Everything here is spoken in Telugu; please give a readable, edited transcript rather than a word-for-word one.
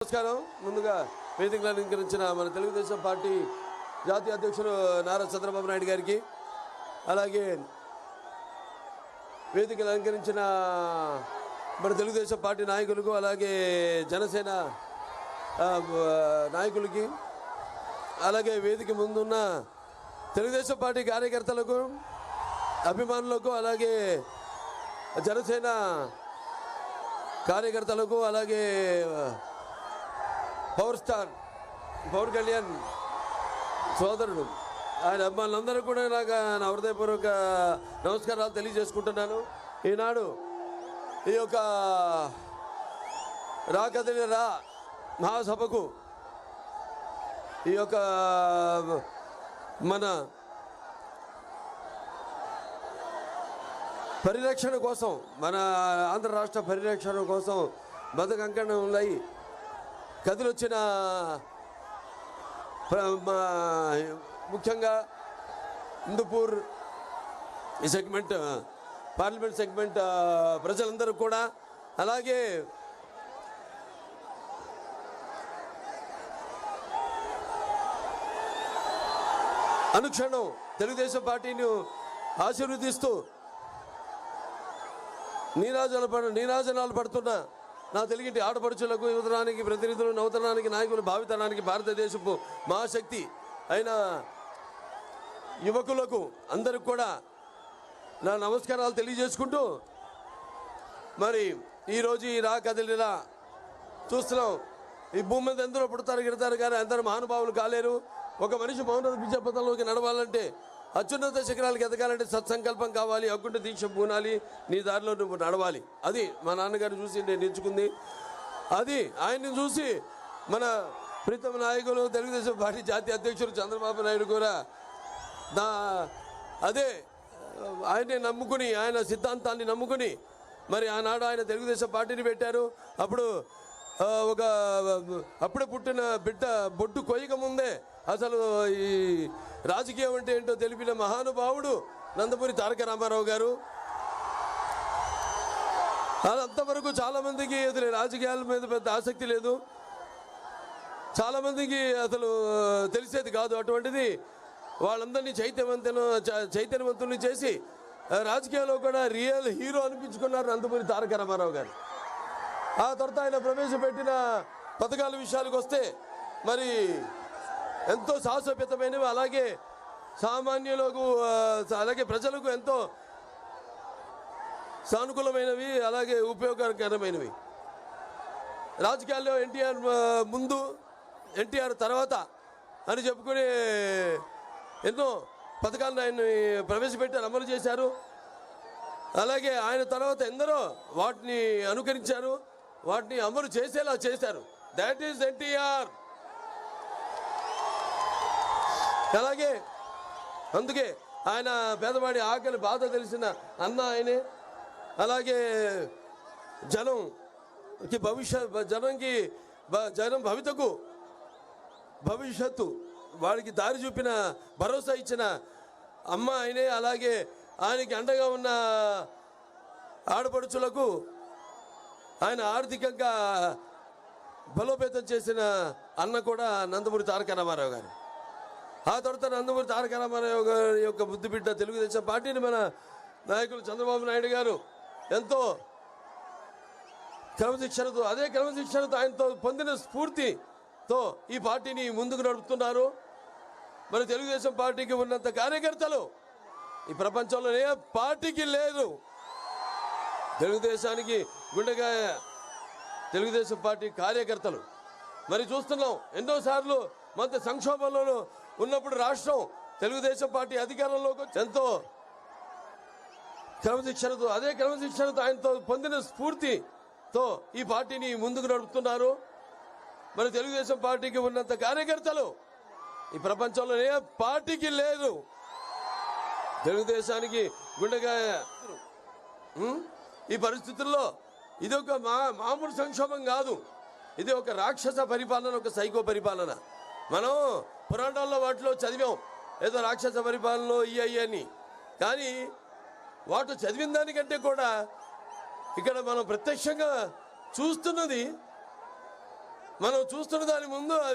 నమస్కారం. ముందుగా వేదికను అలంకరించిన మన తెలుగుదేశం పార్టీ జాతీయ అధ్యక్షులు నారా చంద్రబాబు నాయుడు గారికి, అలాగే వేదికను అలంకరించిన మన తెలుగుదేశం పార్టీ నాయకులకు, అలాగే జనసేన నాయకులకి, అలాగే వేదిక ముందున్న తెలుగుదేశం పార్టీ కార్యకర్తలకు, అభిమానులకు, అలాగే జనసేన కార్యకర్తలకు, అలాగే పవర్ కళ్యాణ్ సోదరుడు ఆయన అభిమానులందరూ కూడా నాకు నా హృదయపూర్వక నమస్కారాలు తెలియజేసుకుంటున్నాను. ఈనాడు ఈ యొక్క రాకదిలి రా మహాసభకు ఈ యొక్క మన పరిరక్షణ కోసం, మన ఆంధ్ర రాష్ట్ర పరిరక్షణ కోసం బతుకంకణంలో కదిలొచ్చిన ముఖ్యంగా హిందూపూర్ ఈ సెగ్మెంట్, పార్లమెంట్ సెగ్మెంట్ ప్రజలందరూ కూడా, అలాగే అనుక్షణం తెలుగుదేశం పార్టీని ఆశీర్వదిస్తూ నీరాజనాలు పడుతున్న నా తెలుగింటి ఆడపడుచులకు, యువతరానికి ప్రతినిధులు, నవతరానికి నాయకులు, భావితరానికి భారతదేశపు మహాశక్తి అయిన యువకులకు అందరికి కూడా నా నమస్కారాలు తెలియజేసుకుంటూ, మరి ఈరోజు ఈ రా కదిలిరా చూస్తున్నాం. ఈ భూమి మీద ఎందరో పుడతారు గిడతారు, కానీ అందరూ మహానుభావులు కాలేరు. ఒక మనిషి మౌన విద్యాపథంలోకి నడవాలంటే, అత్యున్నత శిఖరాలకు ఎదగాలంటే సత్సంకల్పం కావాలి, అకుంఠ దీక్ష పూనాలి, నీ దారిలో నువ్వు నడవాలి. అది మా నాన్నగారు చూసి నేను ఎంచుకుంది. అది ఆయన్ని చూసి మన ప్రీతమ నాయకులు తెలుగుదేశం పార్టీ జాతీయ అధ్యక్షుడు చంద్రబాబు నాయుడు కూడా అదే ఆయన్ని నమ్ముకుని, ఆయన సిద్ధాంతాన్ని నమ్ముకుని మరి ఆనాడు ఆయన తెలుగుదేశం పార్టీని పెట్టారు. అప్పుడు అప్పుడే పుట్టిన బిడ్డ బొడ్డు కొయ్యక ముందే అసలు ఈ రాజకీయం అంటే ఏంటో తెలిపిన మహానుభావుడు నందమూరి తారక రామారావు గారు. అంతవరకు చాలామందికి అసలు రాజకీయాల మీద పెద్ద ఆసక్తి లేదు, చాలామందికి అసలు తెలిసేది కాదు. అటువంటిది వాళ్ళందరినీ చైతన్యవంతుల్ని చేసి రాజకీయాల్లో కూడా రియల్ హీరో అనిపించుకున్నారు నందమూరి తారక రామారావు గారు. ఆ తర్వాత ఆయన ప్రవేశపెట్టిన పథకాల విషయాలకు వస్తే మరి ఎంతో సాహసోపేతమైనవి, అలాగే సామాన్యులకు, అలాగే ప్రజలకు ఎంతో సానుకూలమైనవి, అలాగే ఉపయోగకరమైనవి. రాజకీయాల్లో ఎన్టీఆర్ ముందు, ఎన్టీఆర్ తర్వాత అని చెప్పుకుని ఎన్నో పథకాలను ఆయన ప్రవేశపెట్టారు, అమలు చేశారు. అలాగే ఆయన తర్వాత ఎందరో వాటిని అనుకరించారు, వాటిని అమలు చేసేలా చేశారు. That is NTR. అలాగే అందుకే ఆయన పేదవాడి ఆకలి బాధ తెలిసిన అన్న ఆయనే. అలాగే జనం భవిష్యత్తు వాడికి దారి చూపిన, భరోసా ఇచ్చిన అమ్మ ఆయనే. అలాగే ఆయనకి అండగా ఉన్న ఆడపడుచులకు ఆయన ఆర్థికంగా బలోపేతం చేసిన అన్న కూడా నందమూరి తారక రామారావు గారు. ఆ తర్వాత నందమూరి తారక రామారావు గారి యొక్క ముద్దుబిడ్డ తెలుగుదేశం పార్టీని మన నాయకులు చంద్రబాబు నాయుడు గారు ఎంతో క్రమశిక్షణతో, అదే క్రమశిక్షణతో ఆయనతో పొందిన స్ఫూర్తితో ఈ పార్టీని ముందుకు నడుపుతున్నారు. మన తెలుగుదేశం పార్టీకి ఉన్నంత కార్యకర్తలు ఈ ప్రపంచంలో ఏ పార్టీకి లేదు. తెలుగుదేశానికి గుండెకాయ తెలుగుదేశం పార్టీ కార్యకర్తలు. మరి చూస్తున్నాం, ఎన్నోసార్లు మంత సంక్షోభంలో ఉన్నప్పుడు రాష్ట్రం తెలుగుదేశం పార్టీ అధికారంలోకి ఎంతో క్రమశిక్షణతో, అదే క్రమశిక్షణతో ఆయనతో పొందిన స్ఫూర్తితో ఈ పార్టీని ముందుకు నడుపుతున్నారు. మన తెలుగుదేశం పార్టీకి ఉన్నంత కార్యకర్తలు ఈ ప్రపంచంలో ఏ పార్టీకి లేదు. తెలుగుదేశానికి గుండెకాయ. ఈ పరిస్థితుల్లో ఇది ఒక మామూలు సంక్షోభం కాదు, ఇది ఒక రాక్షస పరిపాలన, ఒక సైకో పరిపాలన. మనం పురాణాల్లో వాటిలో చదివాం ఏదో రాక్షస పరిపాలనలో అని, కానీ వాటి చదివిన దానికంటే కూడా ఇక్కడ మనం ప్రత్యక్షంగా చూస్తున్నది మనం చూస్తున్న దాని ముందు